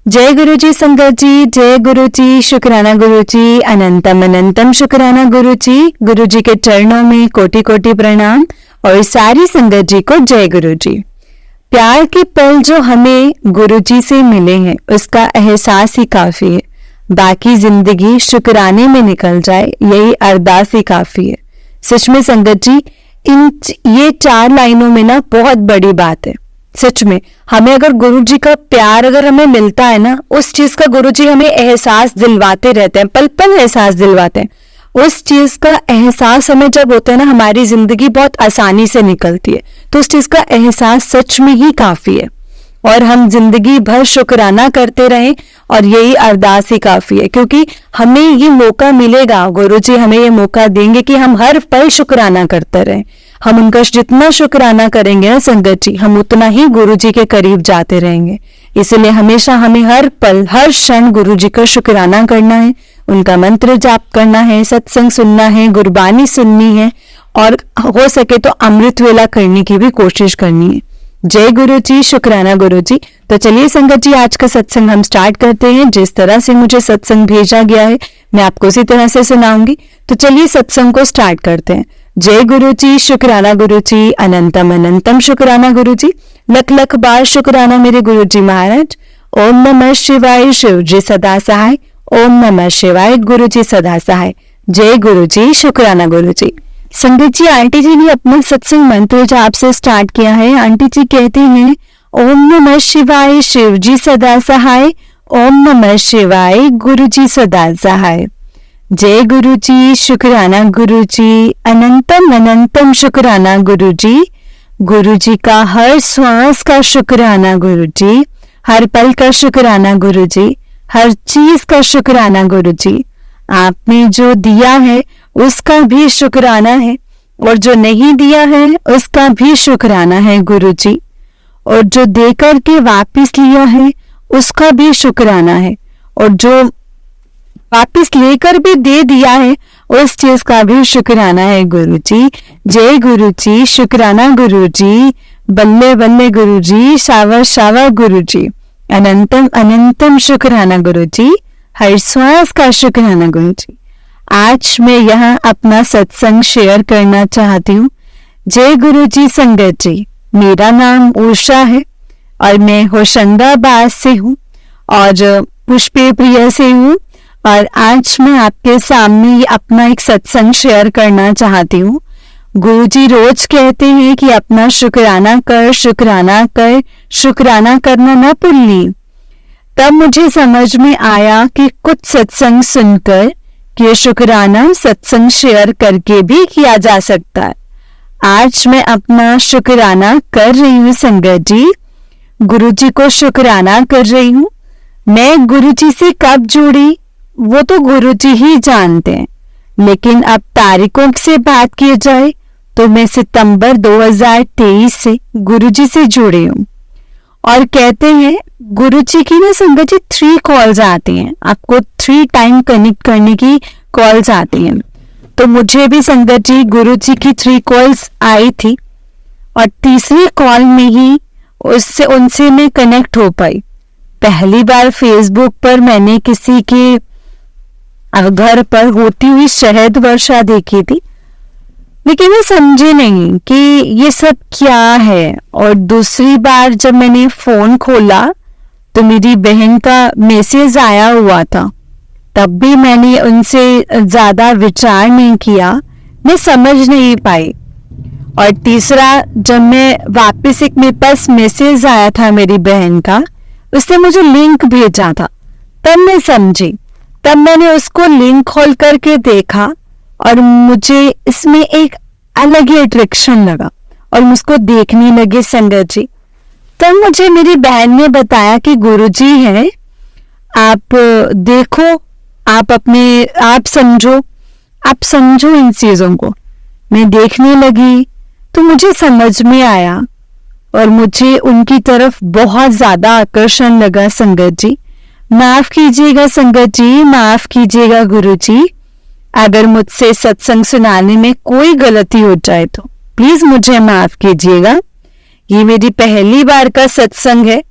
जय गुरु जी संगत जी, जय गुरु जी, शुक्राना गुरु जी, अनंतम अनंतम शुक्राना गुरु जी। गुरु जी के चरणों में कोटि कोटि प्रणाम और सारी संगत जी को जय गुरु जी। प्यार के पल जो हमें गुरु जी से मिले हैं उसका एहसास ही काफी है। बाकी जिंदगी शुक्राने में निकल जाए यही अरदास ही काफी है। सच में संगत जी, ये 4 लाइनों में ना बहुत बड़ी बात है। सच में हमें अगर गुरु जी का प्यार अगर हमें मिलता है ना, उस चीज का गुरु जी हमें एहसास दिलवाते रहते हैं, पल पल एहसास दिलवाते हैं। उस चीज का एहसास हमें जब होता है ना, हमारी जिंदगी बहुत आसानी से निकलती है। तो उस चीज का एहसास सच में ही काफी है और हम जिंदगी भर शुक्राना करते रहें और यही अरदास ही काफी है, क्योंकि हमें ये मौका मिलेगा, गुरु जी हमें ये मौका देंगे कि हम हर पल शुक्राना करते रहें। हम उनका जितना शुक्राना करेंगे ना संगत जी, हम उतना ही गुरु जी के करीब जाते रहेंगे। इसलिए हमेशा हमें हर पल हर क्षण गुरु जी का शुक्राना करना है, उनका मंत्र जाप करना है, सत्संग सुनना है, गुरबानी सुननी है और हो सके तो अमृत वेला करने की भी कोशिश करनी है। जय गुरु जी, शुक्राना गुरु जी। तो चलिए संगत जी, आज का सत्संग हम स्टार्ट करते हैं। जिस तरह से मुझे सत्संग भेजा गया है मैं आपको उसी तरह से सुनाऊंगी। तो चलिए सत्संग को स्टार्ट करते हैं। जय गुरु जी, शुक्राना गुरु जी, अनंतम अनंतम शुक्राना गुरु जी, लख लख बार शुक्राना मेरे गुरु जी महाराज। ओम नमः शिवाय, शिव जी सदा सहाय। ओम नमः शिवाय, गुरु जी सदा सहाय। जय गुरु जी, शुक्राना गुरु जी। संगत जी, आंटी जी ने अपना सत्संग मंत्र जाप से स्टार्ट किया है। आंटी जी कहते हैं, ओम नमः शिवाय, शिव जी सदा सहाय। ओम नमः शिवाय, गुरु जी सदा सहाय। जय गुरु जी, शुक्राना गुरु जी, अनंतम अनंतम शुक्राना गुरु जी। गुरु जी का हर श्वास का शुक्राना गुरु जी, हर पल का शुक्राना गुरु जी, हर चीज का शुक्राना गुरु जी। आपने जो दिया है उसका भी शुक्राना है और जो नहीं दिया है उसका भी शुक्राना है गुरु जी, और जो देकर के वापस लिया है उसका भी शुक्राना है, और जो वापस लेकर भी दे दिया है उस चीज का भी शुक्राना है गुरु जी। जय गुरु जी, शुक्राना गुरु जी, बल्ले बल्ले गुरु जी, शावा शावा गुरु जी, अनंतम अनंतम शुक्राना गुरु जी, हर श्वास का शुक्राना गुरु जी। आज मैं यहाँ अपना सत्संग शेयर करना चाहती हूँ। जय गुरु जी संगत जी, मेरा नाम उषा है और मैं होशंगाबाद से हूँ और पुष्पे प्रिय से हूँ, और आज मैं आपके सामने अपना एक सत्संग शेयर करना चाहती हूँ। गुरु जी रोज कहते हैं कि अपना शुक्राना कर, शुक्राना कर, शुक्राना करना न भूलनी। तब मुझे समझ में आया कि कुछ सत्संग सुनकर कि शुक्राना सत्संग शेयर करके भी किया जा सकता है। आज मैं अपना शुक्राना कर रही हूँ संगत जी, गुरु जी को शुक्राना कर रही हूँ। मैं गुरु जी से कब जुड़ी वो तो गुरु जी ही जानते हैं, लेकिन अब तारीखों से बात की जाए तो मैं सितंबर 2023 से गुरु जी से जुड़ी हूँ। और कहते हैं गुरु जी की ना संगत जी 3 कॉल्स आती हैं, आपको 3 टाइम कनेक्ट करने की कॉल्स आती हैं। तो मुझे भी संगत जी गुरु जी की 3 कॉल्स आई थी और तीसरी कॉल में ही उनसे मैं कनेक्ट हो पाई। पहली बार फेसबुक पर मैंने किसी के घर पर होती हुई शहद वर्षा देखी थी, लेकिन मैं समझी नहीं कि ये सब क्या है। और दूसरी बार जब मैंने फोन खोला तो मेरी बहन का मैसेज आया हुआ था, तब भी मैंने उनसे ज्यादा विचार नहीं किया, मैं समझ नहीं पाई। और तीसरा जब मैं वापस एक मेरे पास मैसेज आया था मेरी बहन का, उसने मुझे लिंक भेजा था, तब मैं समझी। तब मैंने उसको लिंक खोल करके देखा और मुझे इसमें एक अलग ही अट्रैक्शन लगा और मुझको देखने लगे संगत जी। तब मुझे मेरी बहन ने बताया कि गुरुजी हैं, आप देखो, आप समझो इन चीजों को। मैं देखने लगी तो मुझे समझ में आया और मुझे उनकी तरफ बहुत ज्यादा आकर्षण लगा संगत जी। माफ कीजिएगा संगत जी, माफ कीजिएगा गुरु जी, अगर मुझसे सत्संग सुनाने में कोई गलती हो जाए तो प्लीज मुझे माफ कीजिएगा। ये मेरी पहली बार का सत्संग है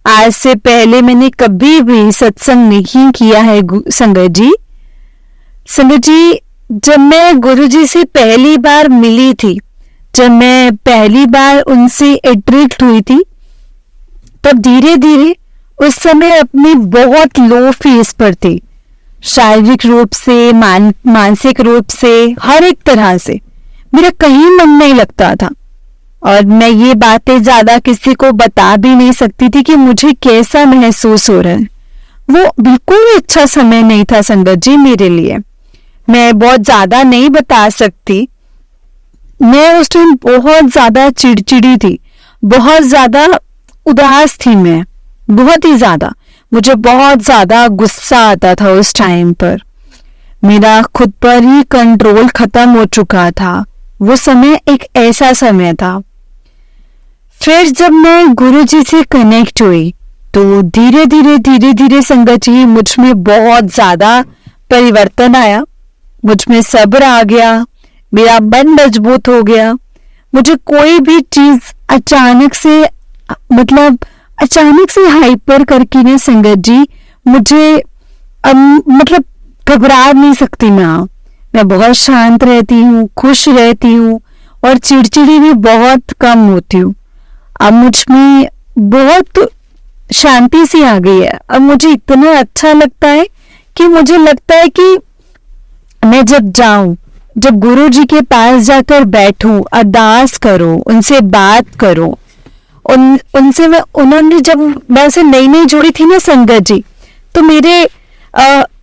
आज से पहले मैंने कभी भी सत्संग नहीं किया है संगत जी। संगत जी, जब मैं गुरु जी से पहली बार मिली थी, जब मैं पहली बार उनसे अट्रैक्ट हुई थी, तब धीरे धीरे उस समय अपनी बहुत लो फेस पर थी। शारीरिक रूप से, मानसिक रूप से, हर एक तरह से मेरा कहीं मन नहीं लगता था। और मैं ये बातें ज्यादा किसी को बता भी नहीं सकती थी कि मुझे कैसा महसूस हो रहा है। वो बिल्कुल भी अच्छा समय नहीं था संगत जी मेरे लिए। मैं बहुत ज्यादा नहीं बता सकती। मैं उस टाइम बहुत ज्यादा चिड़चिड़ी थी, बहुत ज्यादा उदास थी मैं, बहुत ही ज्यादा। मुझे बहुत ज्यादा गुस्सा आता था उस टाइम पर। मेरा खुद पर ही कंट्रोल खत्म हो चुका था। वो समय एक ऐसा समय था। फिर जब मैं गुरु जी से कनेक्ट हुई तो धीरे धीरे संगत जी मुझ में बहुत ज्यादा परिवर्तन आया। मुझ में सब्र आ गया, मेरा मन मजबूत हो गया। मुझे कोई भी चीज अचानक से हाइपर करके ना संगत जी, मुझे घबरा नहीं सकती मैं बहुत शांत रहती हूँ, खुश रहती हूँ और चिड़चिड़ी भी बहुत कम होती हूँ। अब मुझ में बहुत शांति सी आ गई है। अब मुझे इतना अच्छा लगता है कि मुझे लगता है कि मैं जब गुरु जी के पास जाकर बैठूं, अरदास करूं, उनसे बात करूं, उन्होंने जब मैं से नई जुड़ी थी ना संगत जी, तो मेरे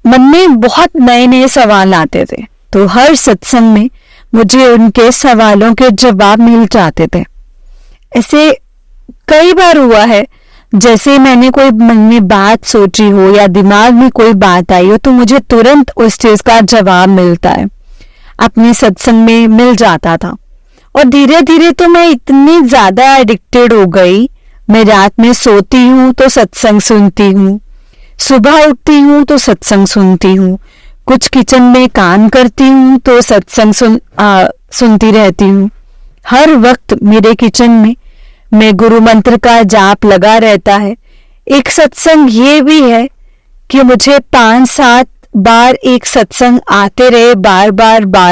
मन में बहुत नए सवाल आते थे। तो हर सत्संग में मुझे उनके सवालों के जवाब मिल जाते थे। ऐसे कई बार हुआ है, जैसे मैंने कोई मन में बात सोची हो या दिमाग में कोई बात आई हो, तो मुझे तुरंत उस चीज का जवाब मिलता है, अपने सत्संग में मिल जाता था। और धीरे धीरे तो मैं इतनी ज्यादा एडिक्टेड हो गई। मैं रात में सोती हूँ तो सत्संग सुनती हूँ, सुबह उठती हूँ तो सत्संग सुनती हूँ, कुछ किचन में काम करती हूँ तो सत्संग सुनती रहती हूँ। हर वक्त मेरे किचन में गुरु मंत्र का जाप लगा रहता है। एक सत्संग ये भी है कि मुझे 5-7 बार एक सत्संग आते रहे बार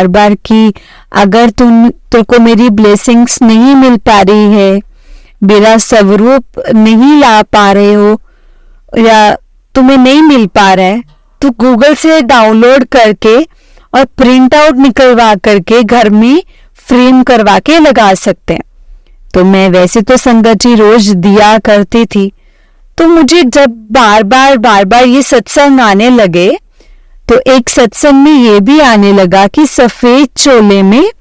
बार कि अगर तुमको मेरी ब्लेसिंग्स नहीं मिल पा रही है, मेरा स्वरूप नहीं ला पा रहे हो या तुम्हें नहीं मिल पा रहा है, तो गूगल से डाउनलोड करके और प्रिंट आउट निकलवा करके घर में फ्रेम करवा के लगा सकते हैं। तो मैं वैसे तो संगत जी रोज दिया करती थी। तो मुझे जब बार बार ये सत्संग आने लगे, तो एक सत्संग में ये भी आने लगा कि सफेद चोले में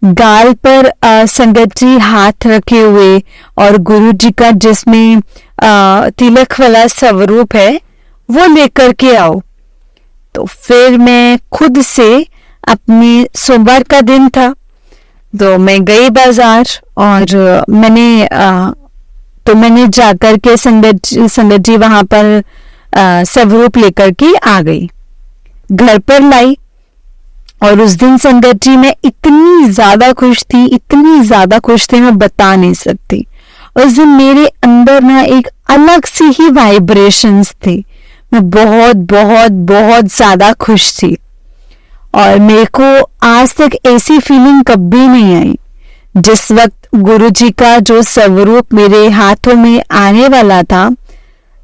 गाल पर संगत जी हाथ रखे हुए और गुरु जी का जिसमें तिलक वाला स्वरूप है वो लेकर के आओ। तो फिर मैं खुद से, अपनी सोमवार का दिन था, तो मैं गई बाजार और मैंने जाकर के संगत जी वहां पर स्वरूप लेकर के आ गई, घर पर लाई। और उस दिन संगत जी मैं इतनी ज्यादा खुश थी, मैं बता नहीं सकती। उस दिन मेरे अंदर ना एक अलग सी ही वाइब्रेशंस थी। मैं बहुत ज्यादा खुश थी और मेरे को आज तक ऐसी फीलिंग कभी नहीं आई। जिस वक्त गुरु जी का जो स्वरूप मेरे हाथों में आने वाला था,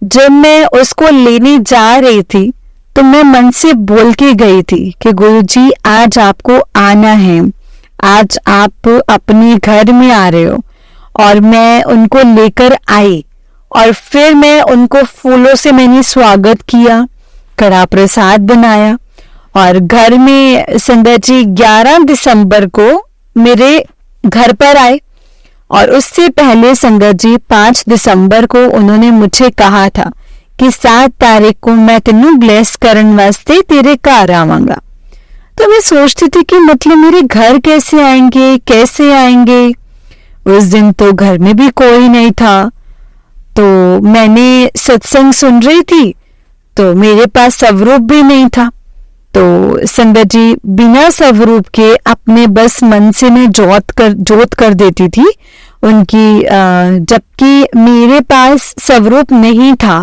जब मैं उसको लेने जा रही थी, तो मैं मन से बोल के गई थी कि गुरु जी आज आपको आना है, आज आप अपने घर में आ रहे हो। और मैं उनको लेकर आई और फिर मैं उनको फूलों से मैंने स्वागत किया, कड़ा प्रसाद बनाया और घर में संगत जी 11 दिसंबर को मेरे घर पर आए। और उससे पहले संगत जी 5 दिसंबर को उन्होंने मुझे कहा था कि 7 तारीख को मैं तेनू ब्लेस करने वास्ते तेरे घर आवांगा। तो मैं सोचती थी कि मतलब मेरे घर कैसे आएंगे। उस दिन तो घर में भी कोई नहीं था, तो मैंने सत्संग सुन रही थी, तो मेरे पास स्वरूप भी नहीं था। तो संगत जी बिना स्वरूप के अपने बस मन से मैं जोत कर देती थी उनकी, जबकि मेरे पास स्वरूप नहीं था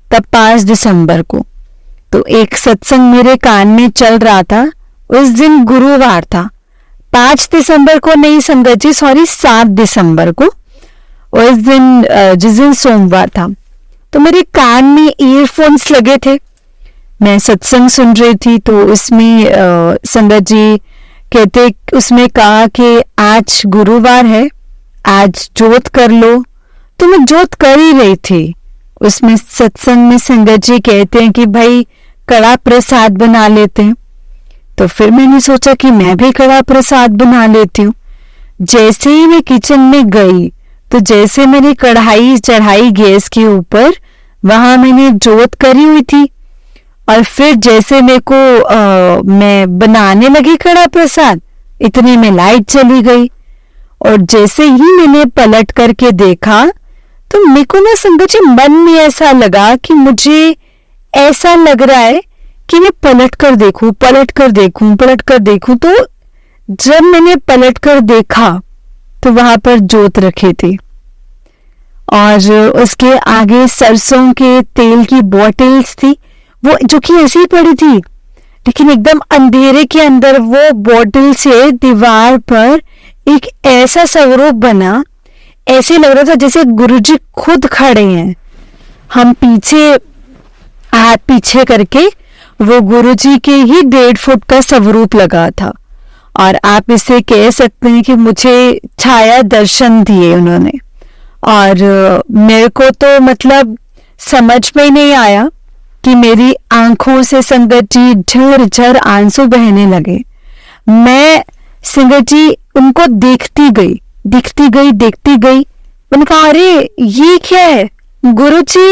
तब 5 दिसंबर को। तो एक सत्संग मेरे कान में चल रहा था, उस दिन गुरुवार था, 5 दिसंबर को नहीं संगत जी, सॉरी 7 दिसंबर को, उस दिन जिस दिन सोमवार था। तो मेरे कान में ईयरफोन्स लगे थे, मैं सत्संग सुन रही थी। तो उसमें संगत जी कहते, उसमें कहा कि आज गुरुवार है, आज जोत कर लो। तो मैं जोत कर ही रही थी। उसमें सत्संग में संगत जी कहते हैं कि भाई कड़ा प्रसाद बना लेते हैं। तो फिर मैंने सोचा कि मैं भी कड़ा प्रसाद बना लेती हूँ। जैसे ही मैं किचन में गई तो जैसे मैंने कढ़ाई चढ़ाई गैस के ऊपर, वहां मैंने जोत करी हुई थी, और फिर जैसे मेरे को मैं बनाने लगी कड़ा प्रसाद, इतने में लाइट चली गई। और जैसे ही मैंने पलट करके देखा तो मेरे को ना संगत जी मन में ऐसा लगा कि मुझे ऐसा लग रहा है कि मैं पलट कर देखूं, पलट कर देखूं, पलट कर देखूं। तो जब मैंने पलट कर देखा तो वहां पर जोत रखे थे, और उसके आगे सरसों के तेल की बॉटल्स थी, वो जो कि ऐसी ही पड़ी थी, लेकिन एकदम अंधेरे के अंदर वो बॉटल से दीवार पर एक ऐसा स्वरूप बना, ऐसे लग रहा था जैसे गुरुजी खुद खड़े हैं। हम पीछे, हाथ पीछे करके, वो गुरुजी के ही 1.5 फुट का स्वरूप लगा था। और आप इसे कह सकते हैं कि मुझे छाया दर्शन दिए उन्होंने। और मेरे को तो मतलब समझ में ही नहीं आया कि मेरी आंखों से संगत जी झरझर आंसू बहने लगे। मैं संगत जी उनको देखती गई, देखती गई, देखती गई। मैंने कहा अरे ये क्या है गुरुजी,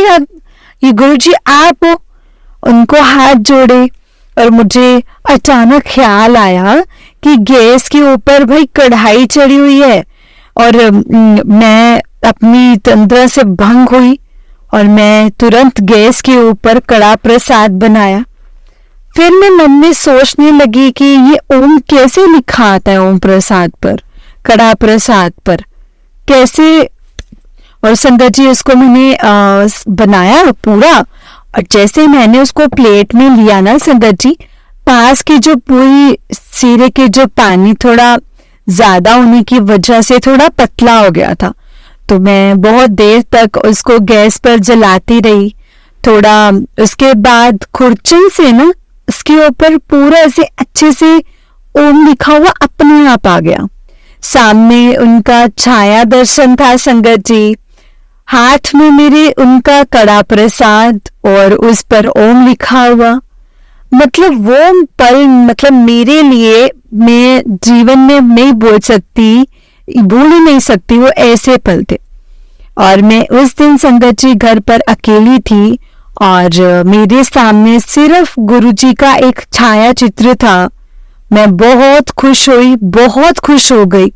ये गुरुजी आप हो? उनको हाथ जोड़े, और मुझे अचानक ख्याल आया कि गैस के ऊपर भाई कढ़ाई चढ़ी हुई है, और मैं अपनी तंद्रा से भंग हुई और मैं तुरंत गैस के ऊपर कड़ा प्रसाद बनाया। फिर मैं मन में सोचने लगी कि ये ओम कैसे लिखा आता है, ओम प्रसाद पर, कड़ा प्रसाद पर कैसे। और संगत जी उसको मैंने बनाया पूरा, और जैसे मैंने उसको प्लेट में लिया ना संगत जी, पास की जो पूरी सीरे के जो पानी थोड़ा ज्यादा होने की वजह से थोड़ा पतला हो गया था। तो मैं बहुत देर तक उसको गैस पर जलाती रही। थोड़ा उसके बाद खुरचन से ना उसके ऊपर पूरा ऐसे अच्छे से ओम लिखा हुआ अपने आप आ गया। सामने उनका छाया दर्शन था संगत जी, हाथ में मेरे उनका कड़ा प्रसाद और उस पर ओम लिखा हुआ। मतलब वो पल, मतलब मेरे लिए, मैं जीवन में नहीं बोल सकती, भूल ही नहीं सकती, वो ऐसे पल थे। और मैं उस दिन संगत जी घर पर अकेली थी, और मेरे सामने सिर्फ गुरुजी का एक छाया चित्र था। मैं बहुत खुश हुई, बहुत खुश हो गई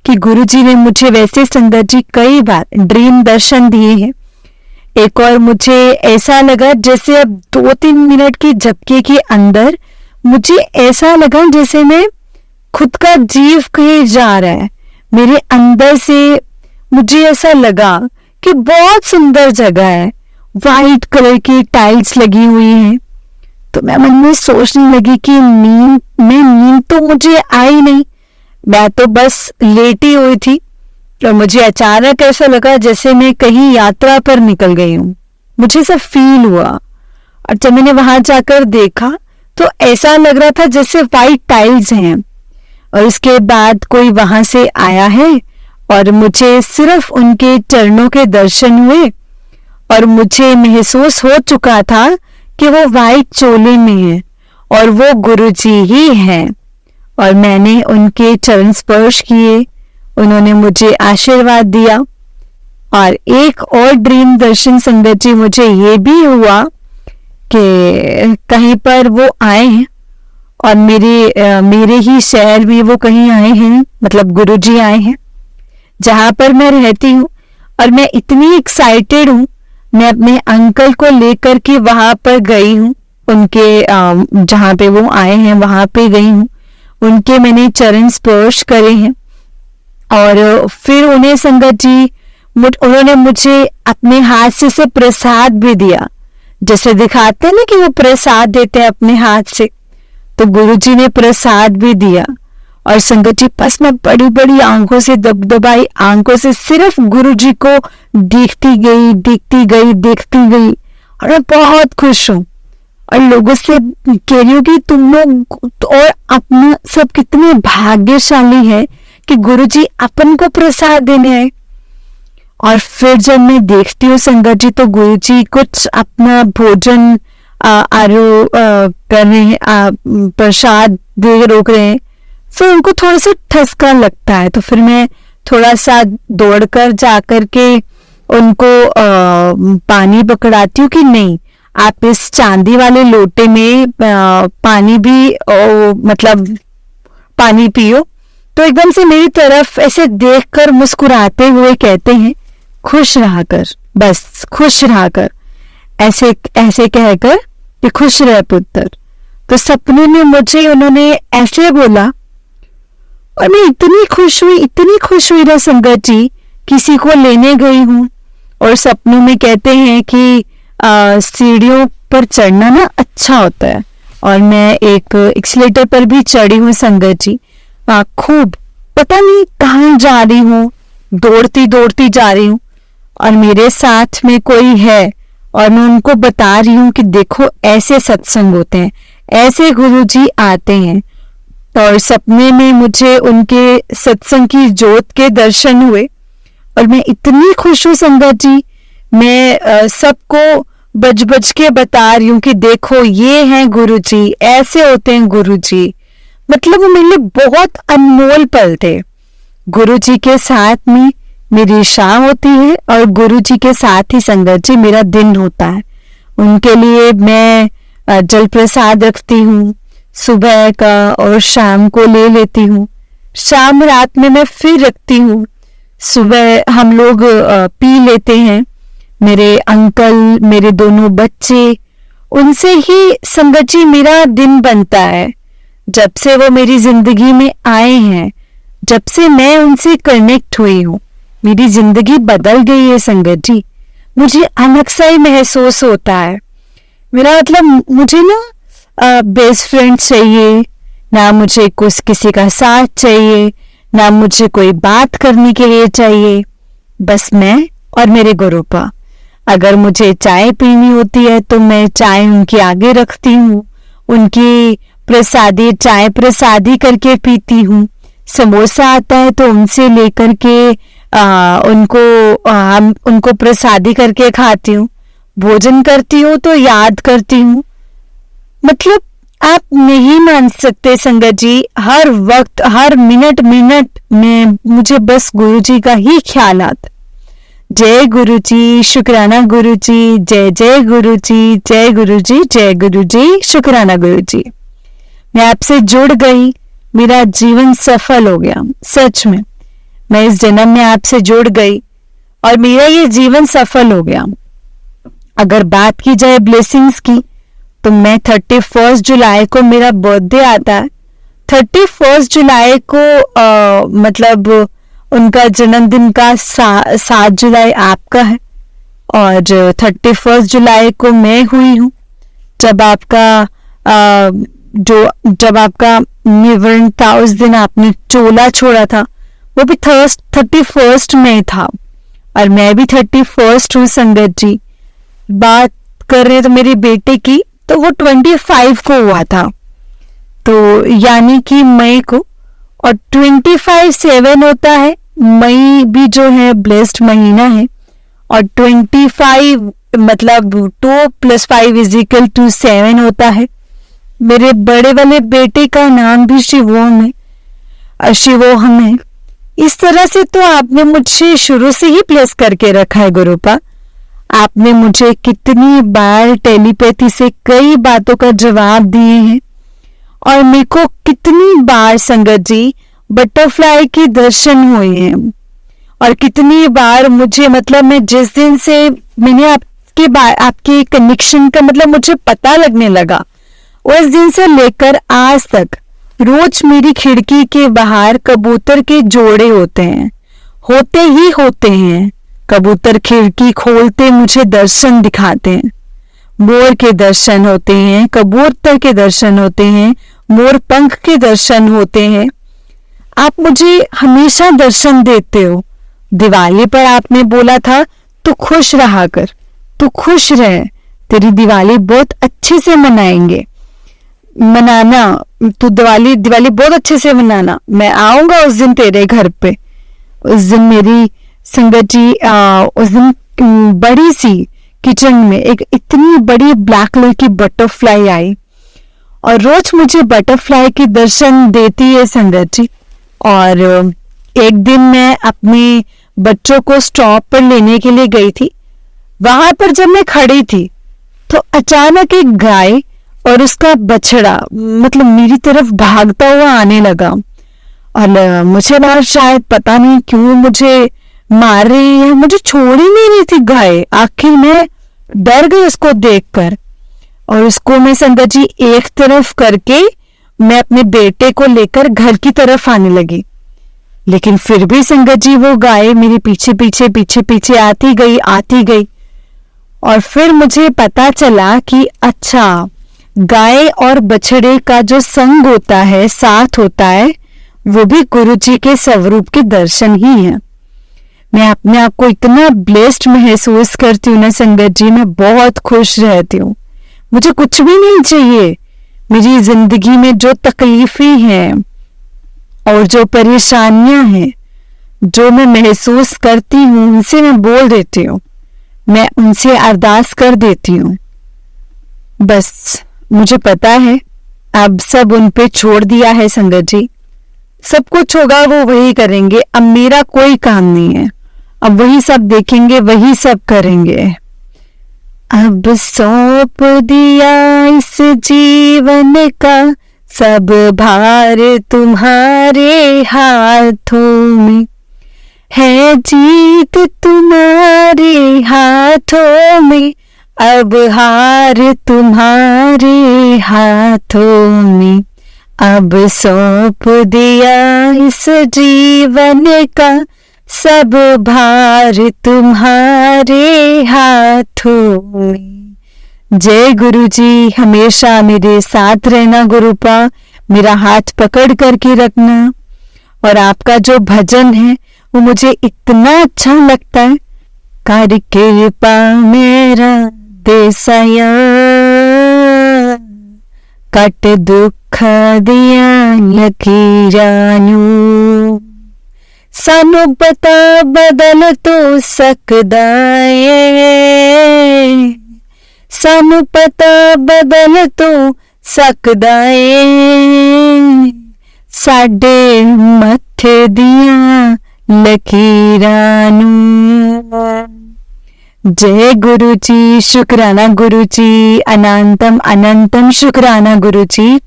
कि गुरुजी ने मुझे, वैसे संगत जी कई बार ड्रीम दर्शन दिए हैं। एक और मुझे ऐसा लगा जैसे अब 2-3 मिनट की झपके के अंदर मुझे ऐसा लगा जैसे मैं खुद का जीव कहीं जा रहा है मेरे अंदर से। मुझे ऐसा लगा कि बहुत सुंदर जगह है, वाइट कलर की टाइल्स लगी हुई हैं। तो मैं मन में सोचने लगी कि नींद तो मुझे आई नहीं, मैं तो बस लेटी हुई थी। और मुझे अचानक ऐसा लगा जैसे मैं कहीं यात्रा पर निकल गई हूँ, मुझे सब फील हुआ। और जब मैंने वहां जाकर देखा तो ऐसा लग रहा था जैसे वाइट टाइल्स हैं। और उसके बाद कोई वहां से आया है और मुझे सिर्फ उनके चरणों के दर्शन हुए, और मुझे महसूस हो चुका था कि वो वाइट चोले में है और वो गुरुजी ही हैं। और मैंने उनके चरण स्पर्श किए, उन्होंने मुझे आशीर्वाद दिया। और एक और ड्रीम दर्शन संगत जी मुझे ये भी हुआ कि कहीं पर वो आए हैं और मेरे ही शहर में वो कहीं आए हैं, मतलब गुरुजी आए हैं जहां पर मैं रहती हूँ। और मैं इतनी एक्साइटेड हूँ, मैं अपने अंकल को लेकर के वहां पर गई हूँ, उनके जहां पे वो आए हैं वहां पे गई हूँ, उनके मैंने चरण स्पर्श करे हैं। और फिर उन्हें संगत जी उन्होंने मुझे अपने हाथ से प्रसाद भी दिया, जैसे दिखाते हैं ना कि वो प्रसाद देते हैं अपने हाथ से, तो गुरुजी ने प्रसाद भी दिया। और संगत जी बस मैं बड़ी बड़ी आंखों से, दबदबाई आंखों से सिर्फ गुरुजी को देखती गई और मैं बहुत खुश हूँ। और लोगों से कह रही हूँ कि तुम लोग और अपना सब कितने भाग्यशाली है कि गुरुजी अपन को प्रसाद देने आए। और फिर जब मैं देखती हूँ संगत जी तो गुरुजी कुछ अपना भोजन आरो कर रहे हैं, प्रसाद दे रोक रहे हैं, फिर उनको थोड़ा सा ठसका लगता है, तो फिर मैं थोड़ा सा दौड़कर जाकर के उनको पानी पकड़ाती हूँ कि नहीं, आप इस चांदी वाले लोटे में पानी भी मतलब पानी पियो। तो एकदम से मेरी तरफ ऐसे देखकर मुस्कुराते हुए कहते हैं, खुश रहा कर, बस खुश रहा कर, ऐसे ऐसे कहकर कि खुश रह पुत्र। तो सपने में मुझे उन्होंने ऐसे बोला और मैं इतनी खुश हुई ना संगत जी, किसी को लेने गई हूँ और सपनों में कहते हैं कि सीढ़ियों पर चढ़ना ना अच्छा होता है, और मैं एक एक्सीलेटर पर भी चढ़ी हूँ संगत जी, खूब पता नहीं कहाँ जा रही हूँ, दौड़ती जा रही हूँ और मेरे साथ में कोई है और मैं उनको बता रही हूँ कि देखो ऐसे सत्संग होते हैं, ऐसे गुरुजी आते हैं। और सपने में मुझे उनके सत्संग की ज्योत के दर्शन हुए और मैं इतनी खुश हूँ संगत जी, मैं सबको बज के बता रही हूँ कि देखो ये हैं गुरुजी, ऐसे होते हैं गुरुजी। मतलब वो मेरे लिए बहुत अनमोल पल थे। गुरुजी के साथ में मेरी शाम होती है और गुरुजी के साथ ही संगत जी मेरा दिन होता है। उनके लिए मैं जल प्रसाद रखती हूँ, सुबह का और शाम को ले लेती हूँ, शाम रात में मैं फिर रखती हूँ, सुबह हम लोग पी लेते हैं। मेरे अंकल, मेरे दोनों बच्चे, उनसे ही संगत जी मेरा दिन बनता है। जब से वो मेरी जिंदगी में आए हैं, जब से मैं उनसे कनेक्ट हुई हूँ, मेरी जिंदगी बदल गई है संगत जी। मुझे अलग सा ही महसूस होता है। मेरा मतलब मुझे ना बेस्ट फ्रेंड चाहिए ना, मुझे कुछ किसी का साथ चाहिए ना, मुझे कोई बात करने के लिए चाहिए, बस मैं और मेरे गुरुपा। अगर मुझे चाय पीनी होती है तो मैं चाय उनके आगे रखती हूँ, उनकी प्रसादी चाय प्रसादी करके पीती हूँ। समोसा आता है तो उनसे लेकर के उनको प्रसादी करके खाती हूँ। भोजन करती हूँ तो याद करती हूँ। मतलब आप नहीं मान सकते संगत जी, हर वक्त हर मिनट में मुझे बस गुरुजी का ही ख्याल आता। जय गुरुजी, शुक्राना गुरुजी, जय जय गुरुजी, जय गुरुजी, जय गुरुजी, शुक्राना गुरुजी। मैं आपसे जुड़ गई, मेरा जीवन सफल हो गया। सच में मैं इस जन्म में आपसे जुड़ गई और मेरा ये जीवन सफल हो गया। अगर बात की जाए ब्लेसिंग्स की तो मैं 31 जुलाई को मेरा बर्थडे आता है। 31 जुलाई को मतलब उनका जन्मदिन का 7 जुलाई आपका है और 31 जुलाई को मैं हुई हूँ। जब आपका निवर्ण था उस दिन आपने चोला छोड़ा था, वो भी 31 में था और मैं भी 31 हूँ संगत जी। बात कर रहे तो मेरे बेटे की, तो वो 25 को हुआ था, तो यानी कि मई को, और 25/7 होता है। मई भी जो है ब्लेस्ड महीना है और 25 मतलब 2 + 5 = 7 होता है। मेरे बड़े वाले बेटे का नाम भी शिवोहम है। इस तरह से तो आपने मुझे शुरू से ही प्लेस करके रखा है गुरुपा। आपने मुझे कितनी बार टेलीपैथी से कई बातों का जवाब दिए हैं और मेरे को कितनी बार संगत जी बटरफ्लाई के दर्शन हुए हैं और कितनी बार मुझे मतलब मैं जिस दिन से मैंने आपके कनेक्शन का मतलब मुझे पता लगने लगा, उस दिन से लेकर आज तक रोज मेरी खिड़की के बाहर कबूतर के जोड़े होते हैं। कबूतर खिड़की खोलते मुझे दर्शन दिखाते हैं। मोर के दर्शन होते हैं, कबूतर के दर्शन होते हैं, मोर पंख के दर्शन होते हैं। आप मुझे हमेशा दर्शन देते हो। दिवाली पर आपने बोला था तू खुश रहा कर, तू खुश रह, तेरी दिवाली बहुत अच्छे से मनाना, तू दिवाली बहुत अच्छे से मनाना। मैं आऊंगा उस दिन तेरे घर पे। उस दिन मेरी संगत जी उस दिन बड़ी सी किचन में एक इतनी बड़ी ब्लैक कलर की बटरफ्लाई आई और रोज मुझे बटरफ्लाई के दर्शन देती है संगत जी। और एक दिन मैं अपने बच्चों को स्टॉप पर लेने के लिए गई थी। वहां पर जब मैं खड़ी थी तो अचानक एक गाय और उसका बछड़ा मतलब मेरी तरफ भागता हुआ आने लगा और मुझे ना शायद पता नहीं क्यों मुझे मार रही है, मुझे छोड़ ही नहीं रही थी गाय। आखिर मैं डर गई उसको देखकर और उसको मैं संगत जी एक तरफ करके मैं अपने बेटे को लेकर घर की तरफ आने लगी। लेकिन फिर भी संगत जी वो गाय मेरे पीछे आती गई और फिर मुझे पता चला कि अच्छा, गाय और बछड़े का जो संग होता है, साथ होता है, वो भी गुरु जी के स्वरूप के दर्शन ही है। मैं अपने आप को इतना ब्लेस्ड महसूस करती हूँ ना संगत जी, मैं बहुत खुश रहती हूँ। मुझे कुछ भी नहीं चाहिए। मेरी जिंदगी में जो तकलीफें हैं और जो परेशानियां हैं जो मैं महसूस करती हूँ, उनसे मैं बोल देती हूँ, मैं उनसे अरदास कर देती हूँ। बस मुझे पता है अब सब उन पे छोड़ दिया है संगत जी। सब कुछ होगा वो वही करेंगे, अब मेरा कोई काम नहीं है। अब वही सब देखेंगे, वही सब करेंगे। अब सौंप दिया इस जीवन का सब भार तुम्हारे हाथों में, है जीत तुम्हारे हाथों में, अब हार तुम्हारे हाथों में। अब सौंप दिया इस जीवन का सब भार तुम्हारे हाथों में। जय गुरु जी, हमेशा मेरे साथ रहना गुरुपा, मेरा हाथ पकड़ करके रखना। और आपका जो भजन है वो मुझे इतना अच्छा लगता है। कर कृपा मेरा देसाया, कट दुख दिया लकीरानू, सानू पता बदल तो सकदा है, सानू पता बदल तो सकदा है, साडे मत्थे दियां लकीरां नूं। जय गुरु जी, शुक्राना गुरु जी, अनंतम अनंतम शुक्राना गुरु जी।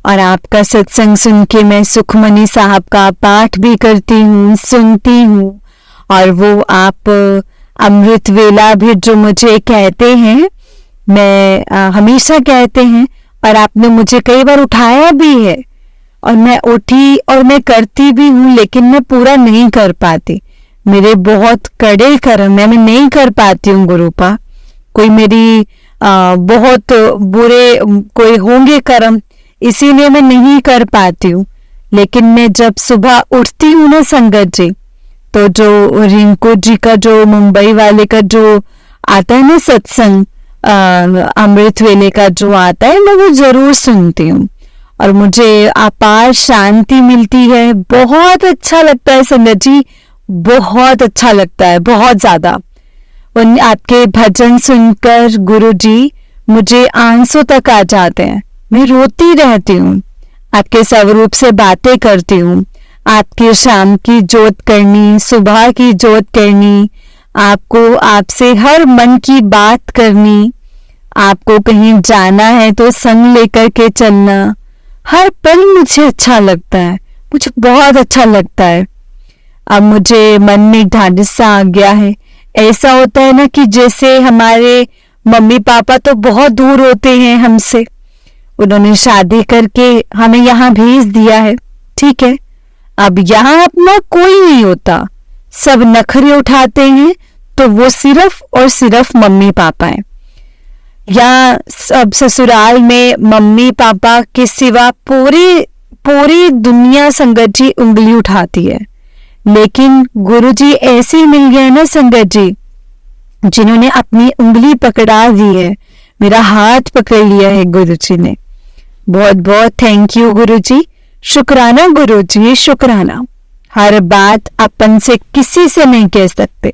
और आपका सत्संग सुन के मैं सुखमनी साहब का पाठ भी करती हूँ, सुनती हूँ। और वो आप अमृत वेला भी जो मुझे कहते हैं, मैं हमेशा कहते हैं और आपने मुझे कई बार उठाया भी है और मैं उठी और मैं करती भी हूँ, लेकिन मैं पूरा नहीं कर पाती। मेरे बहुत कड़े कर्म है, मैं नहीं कर पाती हूँ गुरुपा। कोई मेरी बहुत बुरे कोई होंगे कर्म, इसीलिए मैं नहीं कर पाती हूँ। लेकिन मैं जब सुबह उठती हूँ ना संगत जी, तो जो रिंकू जी का जो मुंबई वाले का जो आता है ना सत्संग, अमृत वेले का जो आता है, मैं वो जरूर सुनती हूँ और मुझे अपार शांति मिलती है। बहुत अच्छा लगता है संगत जी, बहुत अच्छा लगता है, बहुत ज्यादा। उन आपके भजन सुनकर गुरु जी मुझे आंसू तक आ जाते हैं, मैं रोती रहती हूँ। आपके स्वरूप से बातें करती हूँ, आपके शाम की जोत करनी, सुबह की जोत करनी, आपको आपसे हर मन की बात करनी, आपको कहीं जाना है तो संग लेकर के चलना, हर पल मुझे अच्छा लगता है, मुझे बहुत अच्छा लगता है। अब मुझे मन में ढाढ़स सा आ गया है। ऐसा होता है ना कि जैसे हमारे मम्मी पापा तो बहुत दूर होते हैं हमसे, उन्होंने शादी करके हमें यहाँ भेज दिया है, ठीक है। अब यहाँ अपना कोई नहीं होता, सब नखरे उठाते हैं, तो वो सिर्फ और सिर्फ मम्मी पापा हैं। यहाँ सब ससुराल में मम्मी पापा के सिवा पूरी दुनिया संगत जी उंगली उठाती है। लेकिन गुरुजी ऐसे मिल गए ना संगत जी, जिन्होंने अपनी उंगली पकड़ा दी है, मेरा हाथ पकड़ लिया है गुरुजी ने। बहुत बहुत थैंक यू गुरुजी, शुक्राना गुरुजी, शुक्राना। हर बात अपन से किसी से नहीं कह सकते,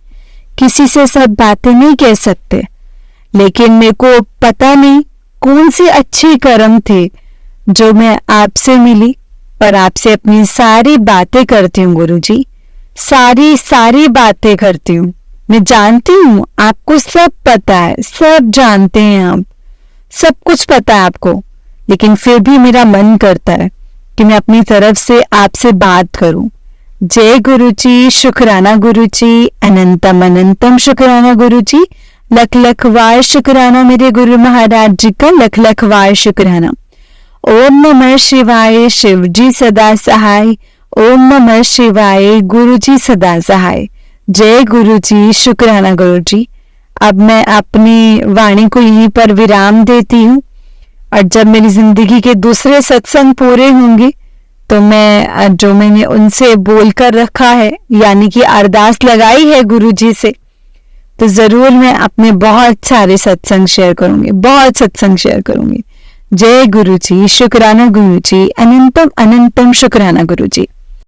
किसी से सब बातें नहीं कह सकते, लेकिन मेरे को पता नहीं कौन सी अच्छी कर्म थे जो मैं आपसे मिली और आपसे अपनी सारी बातें करती हूँ गुरुजी, सारी बातें करती हूँ। मैं जानती हूँ आपको सब पता है, सब जानते हैं आप, सब कुछ पता है आपको, लेकिन फिर भी मेरा मन करता है कि मैं अपनी तरफ से आपसे बात करूं। जय गुरुजी, शुक्राना गुरुजी, अनंतम अनंतम शुक्राना गुरुजी, लख लख वार शुक्राना मेरे गुरु महाराज जी का, लख लख वार शुक्राना। ओम नमः शिवाय, शिव जी सदा सहाय। ओम नमः शिवाय, गुरु जी सदा सहाय। जय गुरु जी, शुक्राना गुरु जी। अब मैं अपनी वाणी को यहीं पर विराम देती हूँ, और जब मेरी जिंदगी के दूसरे सत्संग पूरे होंगे तो मैं जो मैंने उनसे बोल कर रखा है, यानी कि अरदास लगाई है गुरु जी से, तो जरूर मैं अपने बहुत सारे सत्संग शेयर करूंगी, बहुत सत्संग शेयर करूंगी। जय गुरु जी, शुक्राना गुरु जी, अनंतम अनंतम शुक्राना गुरु जी।